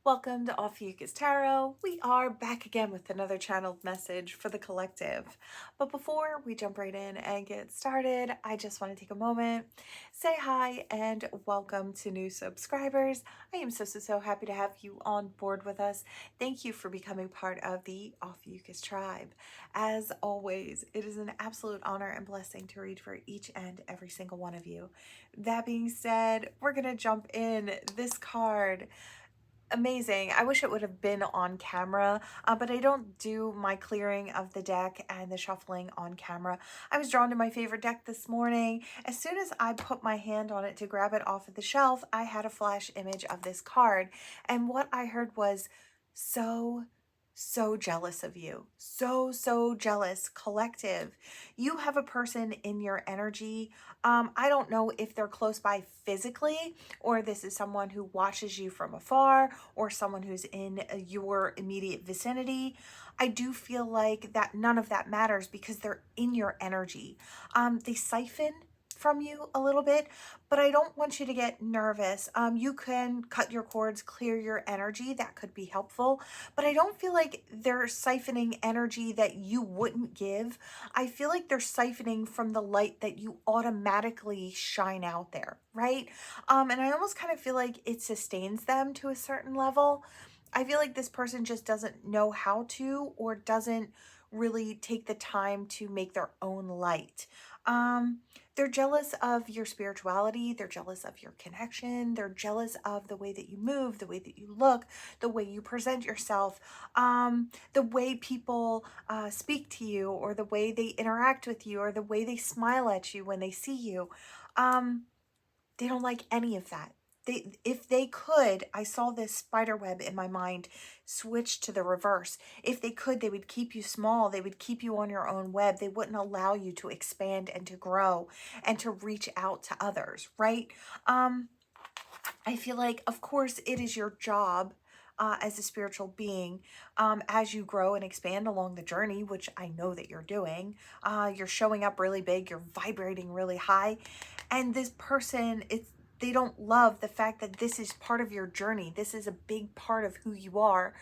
Welcome to Ophiuchus Tarot. We are back again with another channeled message for the collective. But before we jump right in and get started, I just want to take a moment, say hi, and welcome to new subscribers. I am so happy to have you on board with us. Thank you for becoming part of the Ophiuchus tribe. As always, it is an absolute honor and blessing to read for each and every single one of you. That being said, we're going to jump in. This card, amazing. I wish it would have been on camera, but I don't do my clearing of the deck and the shuffling on camera. I was drawn to my favorite deck this morning. As soon as I put my hand on it to grab it off of the shelf, I had a flash image of this card. And what I heard was so jealous of you. So jealous. Collective. You have a person in your energy. I don't know if they're close by physically, or this is someone who watches you from afar, or someone who's in your immediate vicinity. I do feel like that none of that matters because they're in your energy. They siphon from you a little bit, but I don't want you to get nervous. You can cut your cords, clear your energy. That could be helpful, but I don't feel like they're siphoning energy that you wouldn't give. I feel like they're siphoning from the light that you automatically shine out there, right? And I almost kind of feel like it sustains them to a certain level. I feel like this person just doesn't know how to, or doesn't really take the time to make their own light. They're jealous of your spirituality. They're jealous of your connection. They're jealous of the way that you move, the way that you look, the way you present yourself, the way people speak to you, or the way they interact with you, or the way they smile at you when they see you. They don't like any of that. If they could, I saw this spider web in my mind switch to the reverse. If they could, they would keep you small. They would keep you on your own web. They wouldn't allow you to expand and to grow and to reach out to others, right? I feel like, of course, it is your job as a spiritual being, as you grow and expand along the journey, which I know that you're doing. You're showing up really big, you're vibrating really high, and this person, they don't love the fact that this is part of your journey. This is a big part of who you are,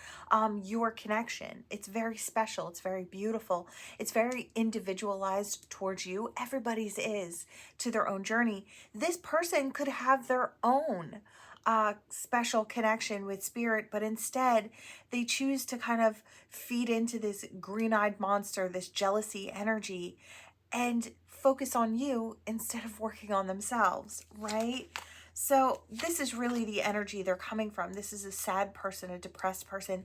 your connection. It's very special. It's very beautiful. It's very individualized towards you. Everybody's is to their own journey. This person could have their own special connection with spirit, but instead they choose to kind of feed into this green-eyed monster, this jealousy energy, and focus on you instead of working on themselves, right? So this is really the energy they're coming from. This is a sad person, a depressed person.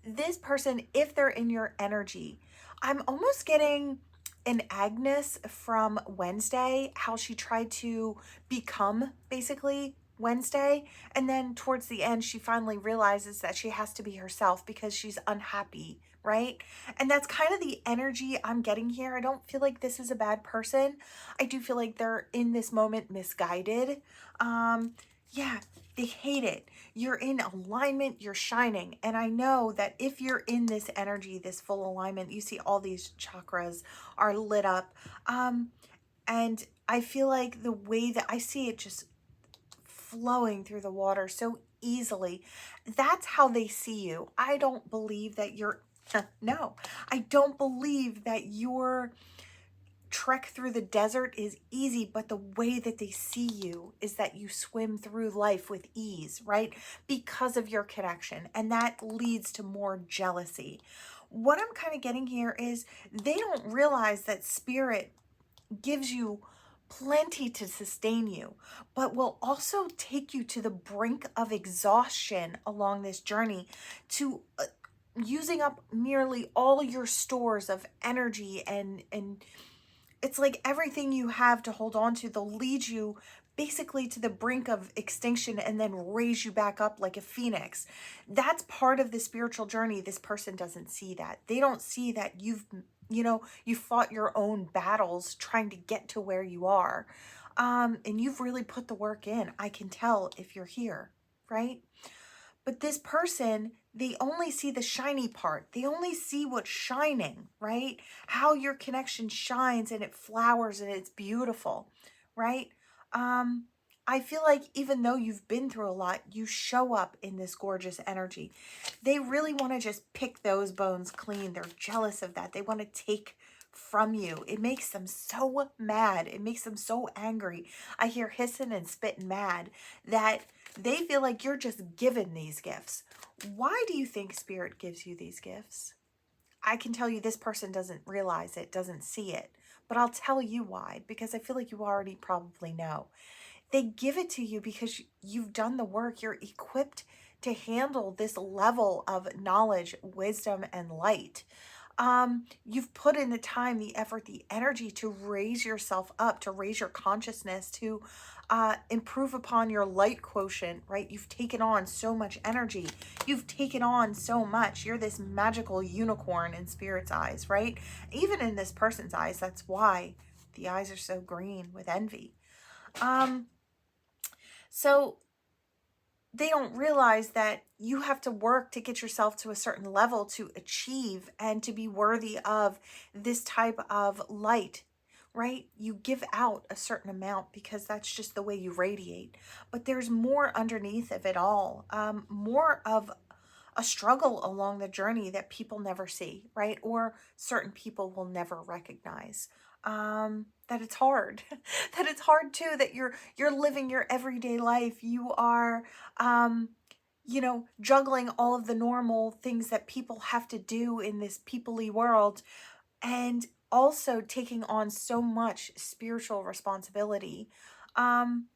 This person, if they're in your energy, I'm almost getting an Agnes from Wednesday, how she tried to become basically Wednesday, and then towards the end she finally realizes that she has to be herself because she's unhappy, right? And that's kind of the energy I'm getting here. I don't feel like this is a bad person. I do feel like they're in this moment misguided. Yeah, they hate it. You're in alignment, you're shining. And I know that if you're in this energy, this full alignment, you see all these chakras are lit up. And I feel like the way that I see it just flowing through the water so easily, that's how they see you. I don't believe that you're, no, I don't believe that your trek through the desert is easy, but the way that they see you is that you swim through life with ease, right? Because of your connection. And that leads to more jealousy. What I'm kind of getting here is they don't realize that spirit gives you plenty to sustain you, but will also take you to the brink of exhaustion along this journey, to using up nearly all your stores of energy, and it's like everything you have to hold on to. They'll lead you basically to the brink of extinction and then raise you back up like a phoenix. That's part of the spiritual journey. This person doesn't see that. They don't see that you fought your own battles trying to get to where you are. And you've really put the work in. I can tell if you're here, right? But this person, they only see the shiny part. They only see what's shining, right? How your connection shines and it flowers and it's beautiful, right? I feel like even though you've been through a lot, you show up in this gorgeous energy. They really want to just pick those bones clean. They're jealous of that. They want to take from you. It makes them so mad. It makes them so angry. I hear hissing and spitting mad that they feel like you're just given these gifts. Why do you think Spirit gives you these gifts? I can tell you this person doesn't realize it, doesn't see it, but I'll tell you why, because I feel like you already probably know. They give it to you because you've done the work. You're equipped to handle this level of knowledge, wisdom, and light. You've put in the time, the effort, the energy to raise yourself up, to raise your consciousness, to improve upon your light quotient, right? You've taken on so much energy. You've taken on so much. You're this magical unicorn in Spirit's eyes, right? Even in this person's eyes. That's why the eyes are so green with envy. So they don't realize that you have to work to get yourself to a certain level to achieve and to be worthy of this type of light, right? You give out a certain amount because that's just the way you radiate. But there's more underneath of it all, more of a struggle along the journey that people never see, right? Or certain people will never recognize. That it's hard, that it's hard too, that you're living your everyday life. You are, juggling all of the normal things that people have to do in this peoply world, and also taking on so much spiritual responsibility. And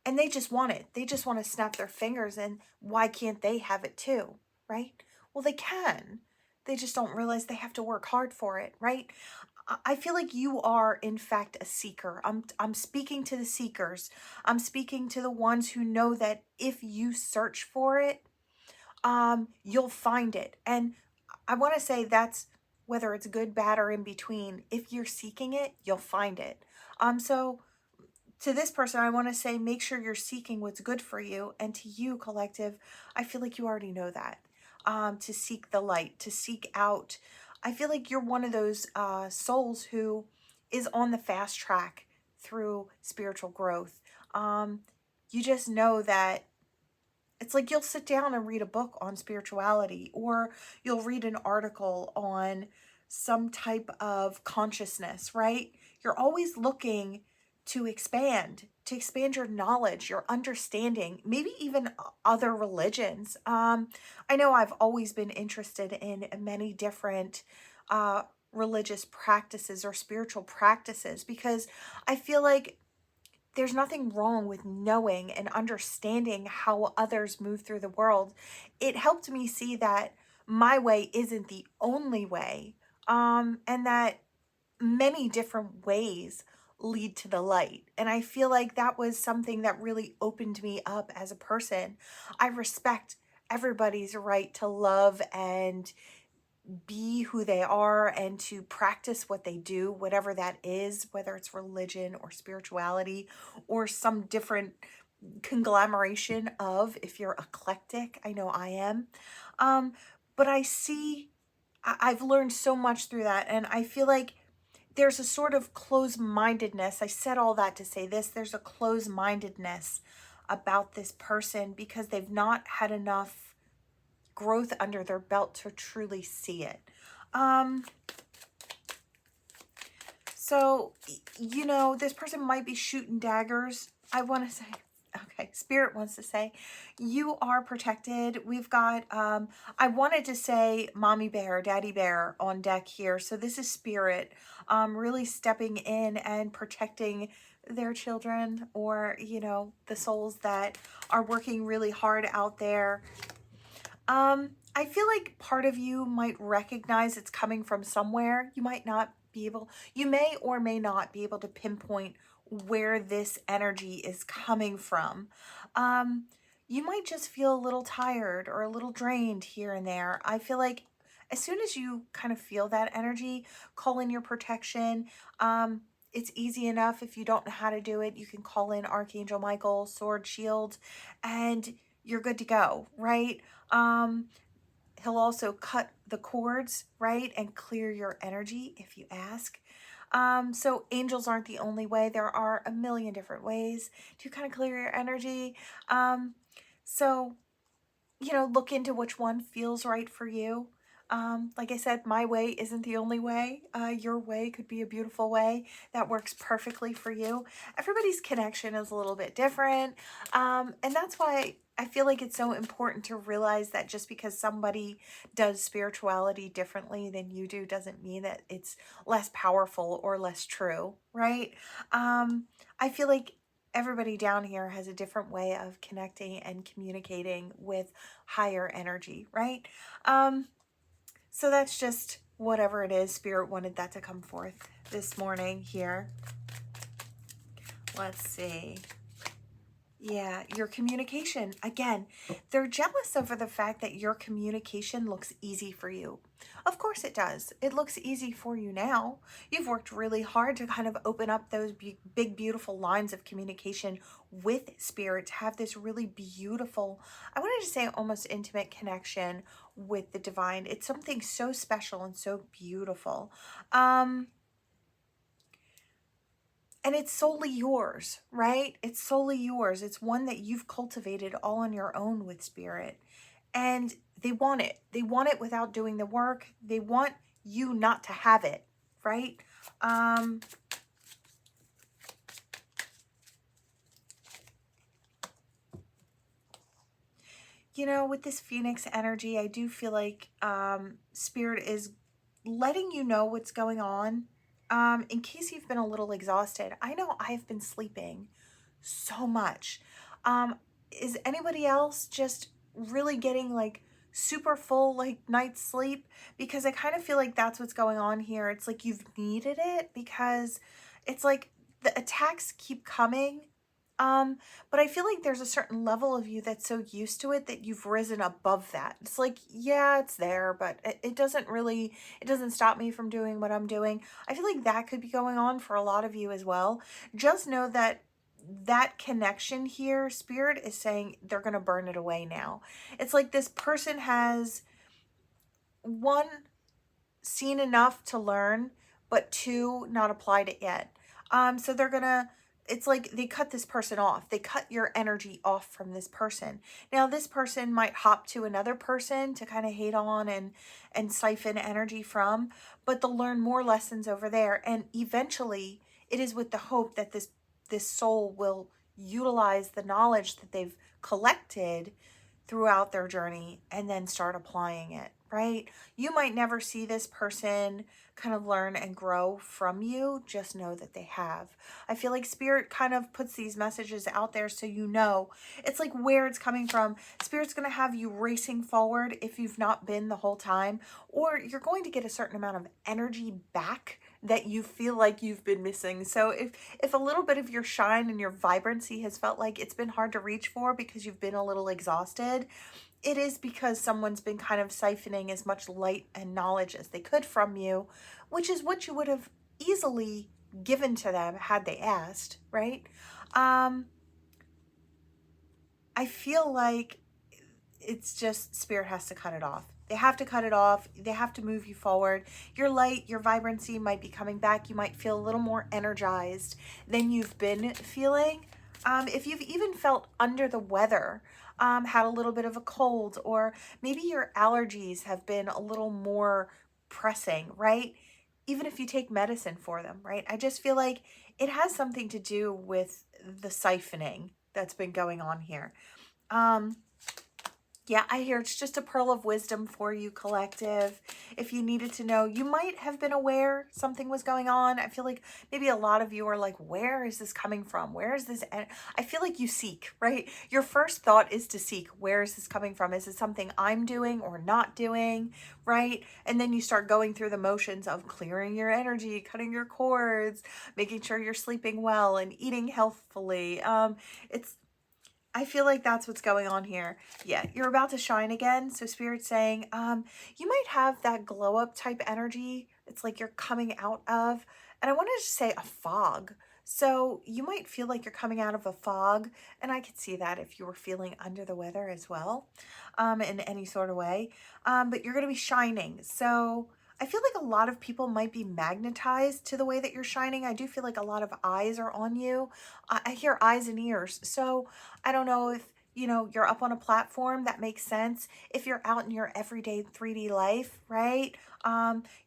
they just want it. They just want to snap their fingers, and why can't they have it too, right? Well, they can. They just don't realize they have to work hard for it, right? I feel like you are, in fact, a seeker. I'm speaking to the seekers. I'm speaking to the ones who know that if you search for it, you'll find it. And I want to say that's whether it's good, bad, or in between. If you're seeking it, you'll find it. So to this person, I want to say, make sure you're seeking what's good for you. And to you, collective, I feel like you already know that. To seek the light, to seek out. I feel like you're one of those souls who is on the fast track through spiritual growth. You just know that it's like you'll sit down and read a book on spirituality, or you'll read an article on some type of consciousness, right? You're always looking to expand your knowledge, your understanding, maybe even other religions. I know I've always been interested in many different religious practices or spiritual practices, because I feel like there's nothing wrong with knowing and understanding how others move through the world. It helped me see that my way isn't the only way, and that many different ways lead to the light. And I feel like that was something that really opened me up as a person. I respect everybody's right to love and be who they are and to practice what they do, whatever that is, whether it's religion or spirituality or some different conglomeration of, if you're eclectic, I know I am. But I've learned so much through that, and I feel like there's a sort of closed-mindedness. I said all that to say this. There's a closed-mindedness about this person because they've not had enough growth under their belt to truly see it. So, this person might be shooting daggers. I want to say, okay, Spirit wants to say, you are protected. We've got, I wanted to say mommy bear, daddy bear on deck here. So this is Spirit, really stepping in and protecting their children, or, the souls that are working really hard out there. I feel like part of you might recognize it's coming from somewhere. You might not be able, you may or may not be able to pinpoint where this energy is coming from. You might just feel a little tired or a little drained here and there. I feel like as soon as you kind of feel that energy, call in your protection. It's easy enough. If you don't know how to do it, you can call in Archangel Michael, Sword, Shield, and you're good to go, right? He'll also cut the cords, right, and clear your energy if you ask. So angels aren't the only way. There are a million different ways to kind of clear your energy. So look into which one feels right for you. Like I said, my way isn't the only way. Your way could be a beautiful way that works perfectly for you. Everybody's connection is a little bit different. And that's why I feel like it's so important to realize that just because somebody does spirituality differently than you do doesn't mean that it's less powerful or less true, right? I feel like everybody down here has a different way of connecting and communicating with higher energy, right? So that's just whatever it is. Spirit wanted that to come forth this morning here. Let's see. Yeah, your communication. Again, they're jealous over the fact that your communication looks easy for you. Of course it does. It looks easy for you now. You've worked really hard to kind of open up those big, beautiful lines of communication with spirit, to have this really beautiful, I wanted to say almost intimate connection with the divine. It's something so special and so beautiful. And it's solely yours, right? It's solely yours. It's one that you've cultivated all on your own with spirit. And they want it. They want it without doing the work. They want you not to have it, right? With this Phoenix energy, I do feel like spirit is letting you know what's going on. In case you've been a little exhausted, I know I've been sleeping so much. Is anybody else just really getting like super full like night's sleep? Because I kind of feel like that's what's going on here. It's like you've needed it because it's like the attacks keep coming. But I feel like there's a certain level of you that's so used to it that you've risen above that. It's like, yeah, it's there, but it doesn't stop me from doing what I'm doing. I feel like that could be going on for a lot of you as well. Just know that that connection here, spirit is saying they're going to burn it away now. It's like this person has, one, seen enough to learn, but two, not applied it yet. So it's like they cut this person off. They cut your energy off from this person. Now, this person might hop to another person to kind of hate on and siphon energy from, but they'll learn more lessons over there. And eventually, it is with the hope that this soul will utilize the knowledge that they've collected throughout their journey and then start applying it, right? You might never see this person kind of learn and grow from you. Just know that they have. I feel like spirit kind of puts these messages out there so you know. It's like where it's coming from. Spirit's going to have you racing forward if you've not been the whole time, or you're going to get a certain amount of energy back that you feel like you've been missing. So if a little bit of your shine and your vibrancy has felt like it's been hard to reach for because you've been a little exhausted, it is because someone's been kind of siphoning as much light and knowledge as they could from you, which is what you would have easily given to them had they asked, right? I feel like it's just spirit has to cut it off. They have to cut it off. They have to move you forward. Your light, your vibrancy might be coming back. You might feel a little more energized than you've been feeling. If you've even felt under the weather, had a little bit of a cold, or maybe your allergies have been a little more pressing, right? Even if you take medicine for them, right? I just feel like it has something to do with the siphoning that's been going on here. Yeah, I hear it's just a pearl of wisdom for you, collective. If you needed to know, you might have been aware something was going on. I feel like maybe a lot of you are like, where is this coming from? Where is this? I feel like you seek, right? Your first thought is to seek, where is this coming from? Is it something I'm doing or not doing, right? And then you start going through the motions of clearing your energy, cutting your cords, making sure you're sleeping well and eating healthfully. I feel like that's what's going on here. Yeah, you're about to shine again. So Spirit's saying, you might have that glow up type energy. It's like you're coming out of, and I wanted to say a fog. So you might feel like you're coming out of a fog. And I could see that if you were feeling under the weather as well, in any sort of way. But you're going to be shining. So I feel like a lot of people might be magnetized to the way that you're shining. I do feel like a lot of eyes are on you. I hear eyes and ears. So I don't know if, you know, you're up on a platform, that makes sense. If you're out in your everyday 3D life, right?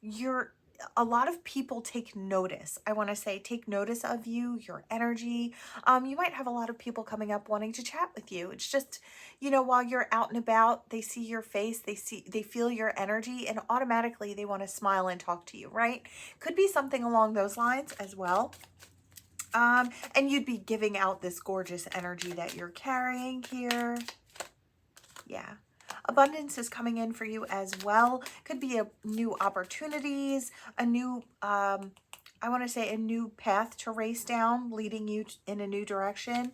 You're a lot of people take notice. I want to say take notice of you, your energy. You might have a lot of people coming up wanting to chat with you. It's just, you know, while you're out and about, they see your face, they feel your energy, and automatically they want to smile and talk to you, right? Could be something along those lines as well. And you'd be giving out this gorgeous energy that you're carrying here. Yeah. Abundance is coming in for you as well. Could be a new opportunities, a new, I want to say a new path to race down, leading you in a new direction.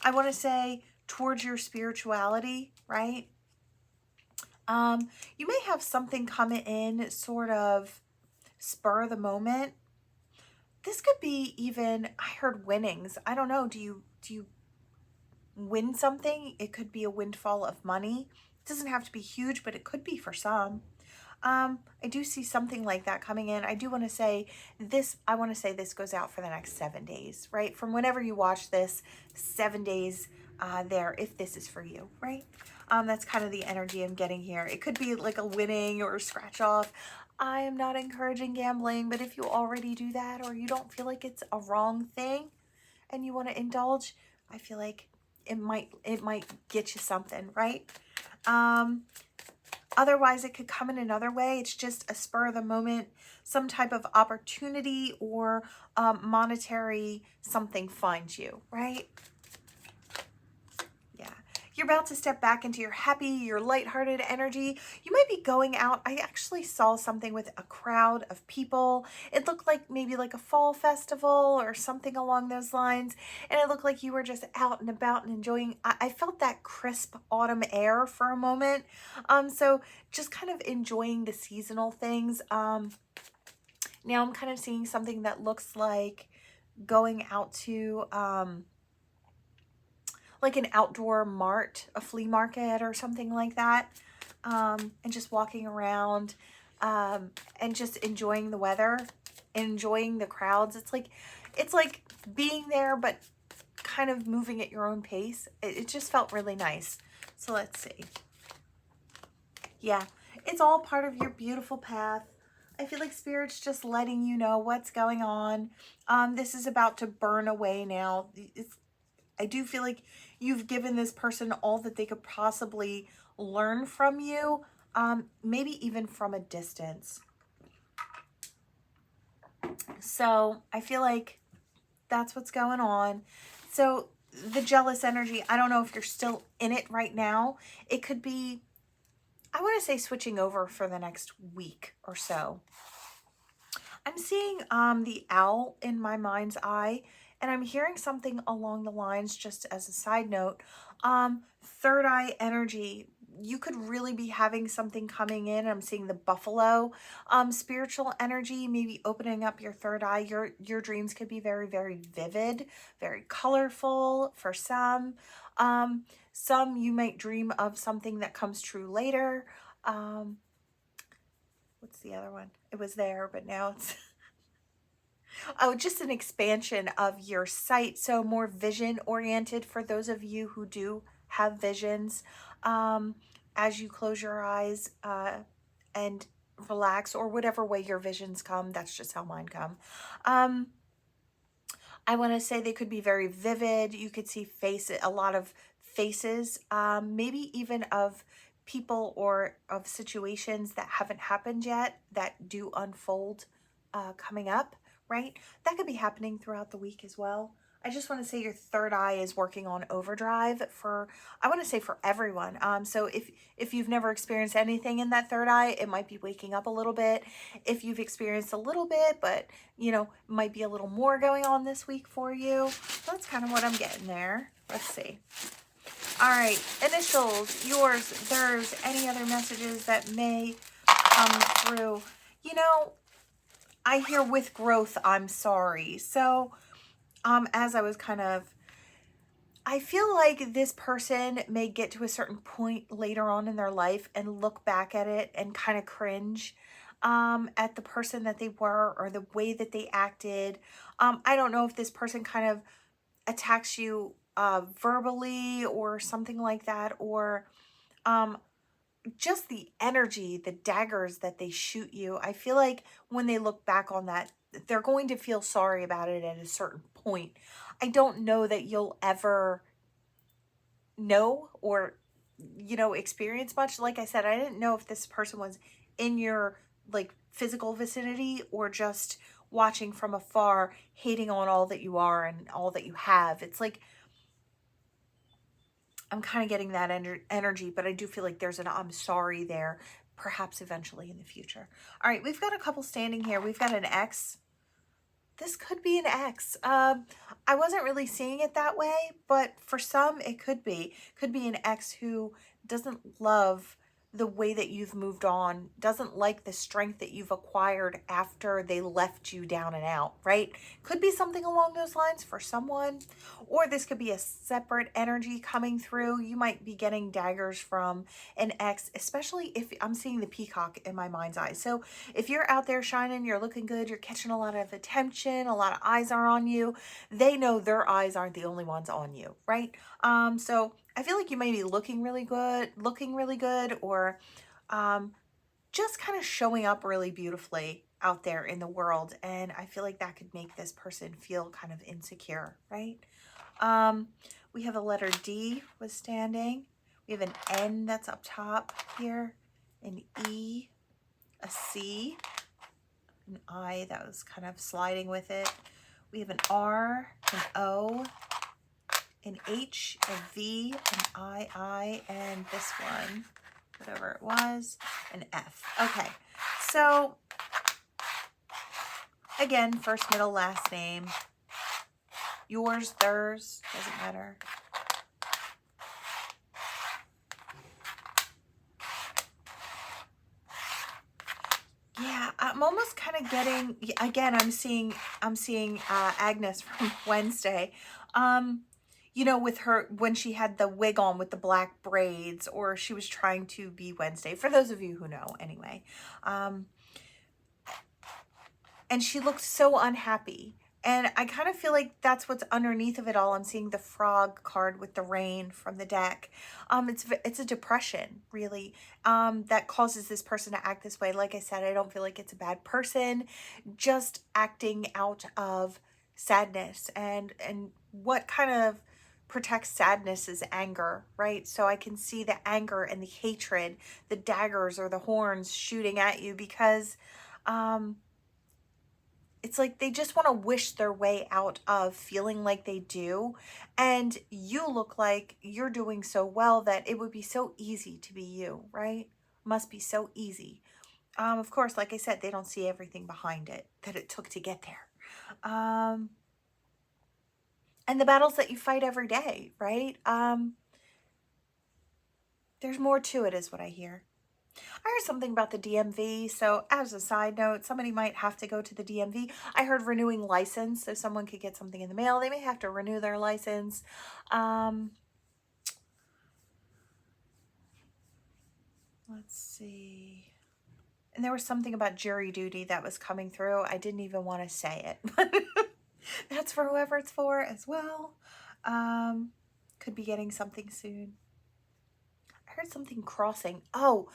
I want to say towards your spirituality, right? You may have something coming in sort of spur of the moment. This could be even, I heard winnings. I don't know. Do you win something? It could be a windfall of money. It doesn't have to be huge, but it could be for some. I do see something like that coming in. I do want to say this, I want to say this goes out for the next 7 days, right? From whenever you watch this, 7 days there, if this is for you, right? That's kind of the energy I'm getting here. It could be like a winning or a scratch off. I am not encouraging gambling, but if you already do that or you don't feel like it's a wrong thing and you want to indulge, I feel like it might get you something, right? Otherwise, it could come in another way. It's just a spur of the moment, some type of opportunity or monetary something finds you, right? Yeah. You're about to step back into your happy, your lighthearted energy. You might be going out. I actually saw something with a crowd of people. It looked like maybe like a fall festival or something along those lines. And it looked like you were just out and about and enjoying. I felt that crisp autumn air for a moment. So just kind of enjoying the seasonal things. Now I'm kind of seeing something that looks like going out to like an outdoor mart, a flea market or something like that, and just walking around and just enjoying the weather, enjoying the crowds. It's like being there, but kind of moving at your own pace. It just felt really nice. So let's see. Yeah, it's all part of your beautiful path. I feel like Spirit's just letting you know what's going on. This is about to burn away now. I do feel like you've given this person all that they could possibly learn from you, maybe even from a distance. So I feel like that's what's going on. So the jealous energy, I don't know if you're still in it right now. It could be, I want to say, switching over for the next week or so. I'm seeing the owl in my mind's eye, and I'm hearing something along the lines, just as a side note, third eye energy. You could really be having something coming in. I'm seeing the buffalo, spiritual energy, maybe opening up your third eye. Your dreams could be very, very vivid, very colorful for some. Some you might dream of something that comes true later. What's the other one? It was there, but now it's oh, just an expansion of your sight. So more vision oriented for those of you who do have visions. As you close your eyes and relax, or whatever way your visions come, that's just how mine come. I want to say they could be very vivid. You could see a lot of faces, maybe even of people or of situations that haven't happened yet that do unfold coming up, right? That could be happening throughout the week as well. I just want to say your third eye is working on overdrive for, I want to say for everyone. So if you've never experienced anything in that third eye, it might be waking up a little bit. If you've experienced a little bit, but you know, might be a little more going on this week for you. That's kind of what I'm getting there. Let's see. All right, initials, yours, theirs, any other messages that may come through. You know, I hear with growth, I'm sorry. So, as I was I feel like this person may get to a certain point later on in their life and look back at it and kind of cringe. at the person that they were or the way that they acted. I don't know if this person kind of attacks you verbally or something like that, or um, just the energy, the daggers that they shoot you. I feel like when they look back on that, they're going to feel sorry about it at a certain point. I don't know that you'll ever know or, you know, experience much. Like I said, I didn't know if this person was in your like physical vicinity or just watching from afar, hating on all that you are and all that you have. It's like I'm kind of getting that energy, but I do feel like there's an I'm sorry there, perhaps eventually in the future. All right, we've got a couple standing here. We've got an X. This could be an X. I wasn't really seeing it that way, but for some it could be. Could be an X who doesn't love the way that you've moved on, doesn't like the strength that you've acquired after they left you down and out, right? Could be something along those lines for someone, or this could be a separate energy coming through. You might be getting daggers from an X, especially if I'm seeing the peacock in my mind's eye. So if you're out there shining, you're looking good, you're catching a lot of attention, a lot of eyes are on you, they know their eyes aren't the only ones on you, right? So I feel like you may be looking really good, or just kind of showing up really beautifully out there in the world. And I feel like that could make this person feel kind of insecure, right? We have a letter D was standing. We have an N that's up top here, an E, a C, an I that was kind of sliding with it. We have an R, an O, an H, a V, an I, and this one, whatever it was, an F. Okay, so again, first, middle, last name. Yours, theirs, doesn't matter. Yeah, I'm almost kind of getting, again, I'm seeing Agnes from Wednesday. You know, with her, when she had the wig on with the black braids, or she was trying to be Wednesday, for those of you who know, anyway. And she looked so unhappy. And I kind of feel like that's what's underneath of it all. I'm seeing the frog card with the rain from the deck. It's a depression, really, that causes this person to act this way. Like I said, I don't feel like it's a bad person, just acting out of sadness. And what kind of protects sadness is anger, right? So I can see the anger and the hatred, the daggers or the horns shooting at you, because it's like they just want to wish their way out of feeling like they do. And you look like you're doing so well that it would be so easy to be you, right? Must be so easy. Of course, like I said, they don't see everything behind it that it took to get there. And the battles that you fight every day, right? There's more to it, is what I hear. I heard something about the DMV. So as a side note, somebody might have to go to the DMV. I heard renewing license, so someone could get something in the mail. They may have to renew their license. Let's see. And there was something about jury duty that was coming through. I didn't even want to say it, but that's for whoever it's for as well. Could be getting something soon. I heard something crossing. Oh,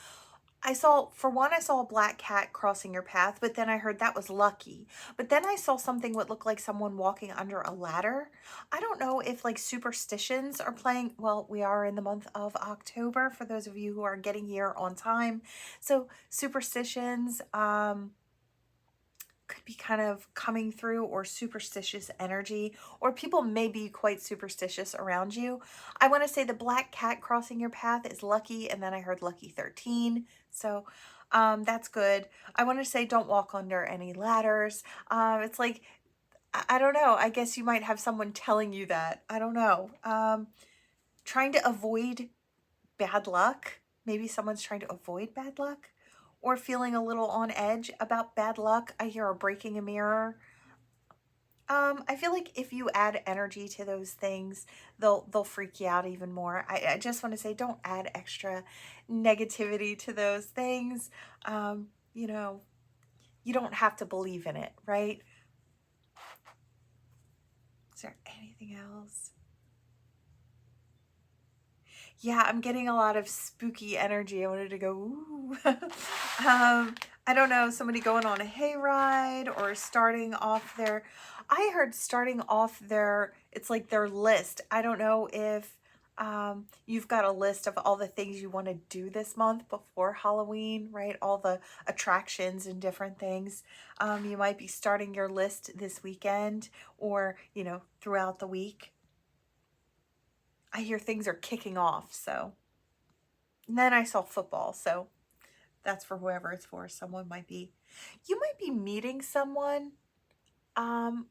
I saw a black cat crossing your path, but then I heard that was lucky. But then I saw something what looked like someone walking under a ladder. I don't know if like superstitions are playing. Well, we are in the month of October, for those of you who are getting here on time. So superstitions, could be kind of coming through, or superstitious energy, or people may be quite superstitious around you. I want to say the black cat crossing your path is lucky, and then I heard lucky 13. So that's good. I want to say don't walk under any ladders. It's like, I don't know. I guess you might have someone telling you that. I don't know. Trying to avoid bad luck. Maybe someone's trying to avoid bad luck, or feeling a little on edge about bad luck. I hear a breaking a mirror. I feel like if you add energy to those things, they'll freak you out even more. I just want to say, don't add extra negativity to those things. You know, you don't have to believe in it, right? Is there anything else? Yeah, I'm getting a lot of spooky energy. I wanted to go, ooh. I don't know, somebody going on a hayride or starting off their, I heard starting off their, it's like their list. I don't know if you've got a list of all the things you want to do this month before Halloween, right? All the attractions and different things. You might be starting your list this weekend or, you know, throughout the week. I hear things are kicking off, so. And then I saw football, so that's for whoever it's for. Someone might be, you might be meeting someone,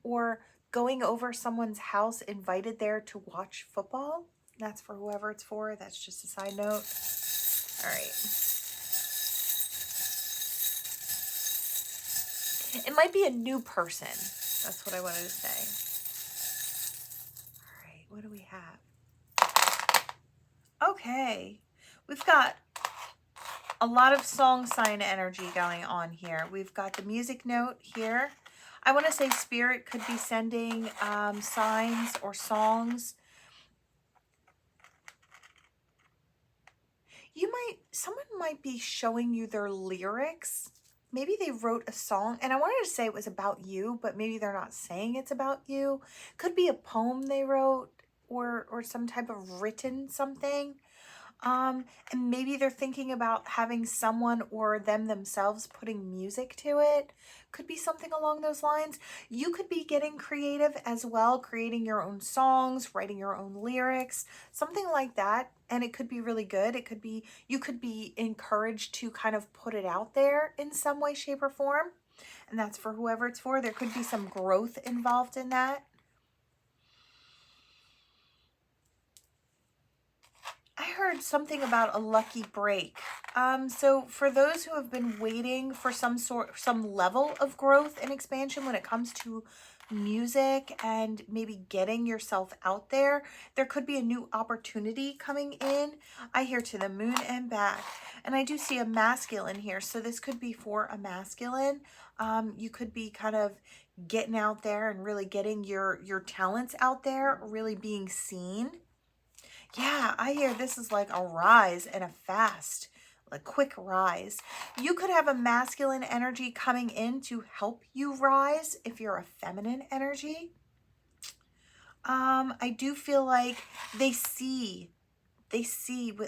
or going over someone's house, invited there to watch football. That's for whoever it's for. That's just a side note. All right. It might be a new person. That's what I wanted to say. All right, what do we have? Okay, we've got a lot of song sign energy going on here. We've got the music note here. I want to say Spirit could be sending signs or songs. Someone might be showing you their lyrics. Maybe they wrote a song, and I wanted to say it was about you, but maybe they're not saying it's about you. Could be a poem they wrote or some type of written something. And maybe they're thinking about having someone or them themselves putting music to it. Could be something along those lines. You could be getting creative as well, creating your own songs, writing your own lyrics, something like that. And it could be really good. It could be, you could be encouraged to kind of put it out there in some way, shape, or form. And that's for whoever it's for. There could be some growth involved in that. I heard something about a lucky break. So for those who have been waiting for some level of growth and expansion when it comes to music and maybe getting yourself out there, there could be a new opportunity coming in. I hear to the moon and back, and I do see a masculine here. So this could be for a masculine. You could be kind of getting out there and really getting your talents out there, really being seen. Yeah, I hear this is like a rise and a quick rise. You could have a masculine energy coming in to help you rise if you're a feminine energy. I do feel like they see,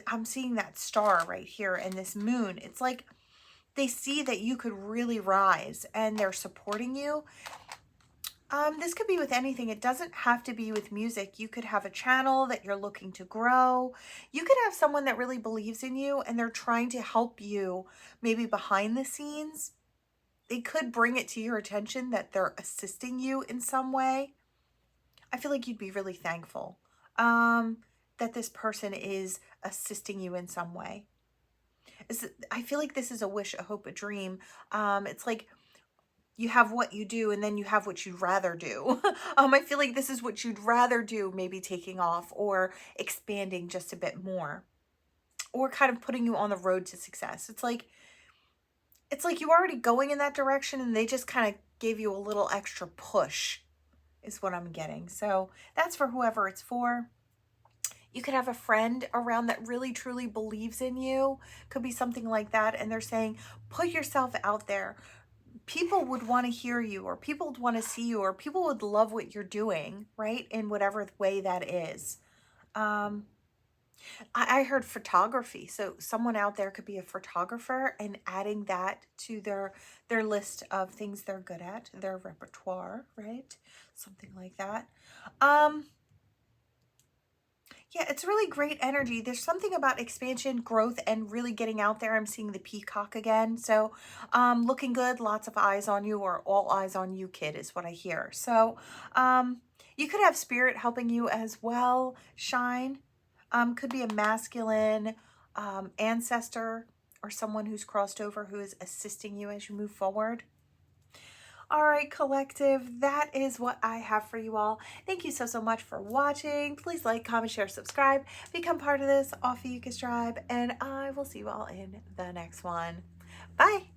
I'm seeing that star right here and this moon. It's like they see that you could really rise and they're supporting you. This could be with anything. It doesn't have to be with music. You could have a channel that you're looking to grow. You could have someone that really believes in you and they're trying to help you maybe behind the scenes. They could bring it to your attention that they're assisting you in some way. I feel like you'd be really thankful that this person is assisting you in some way. I feel like this is a wish, a hope, a dream. It's like you have what you do and then you have what you'd rather do. I feel like this is what you'd rather do, maybe taking off or expanding just a bit more or kind of putting you on the road to success. It's like you're already going in that direction and they just kind of gave you a little extra push is what I'm getting. So that's for whoever it's for. You could have a friend around that really truly believes in you. Could be something like that. And they're saying, put yourself out there. People would want to hear you, or people would want to see you, or people would love what you're doing, right? In whatever way that is. I heard photography. So someone out there could be a photographer and adding that to their list of things they're good at, their repertoire, right? Something like that. Yeah, it's really great energy. There's something about expansion, growth, and really getting out there. I'm seeing the peacock again. So looking good, lots of eyes on you, or all eyes on you, kid, is what I hear. So you could have spirit helping you as well shine. Could be a masculine ancestor or someone who's crossed over who is assisting you as you move forward. All right, collective, that is what I have for you all. Thank you so much for watching. Please like, comment, share, subscribe, become part of this Ophiuchus tribe, and I will see you all in the next one. Bye.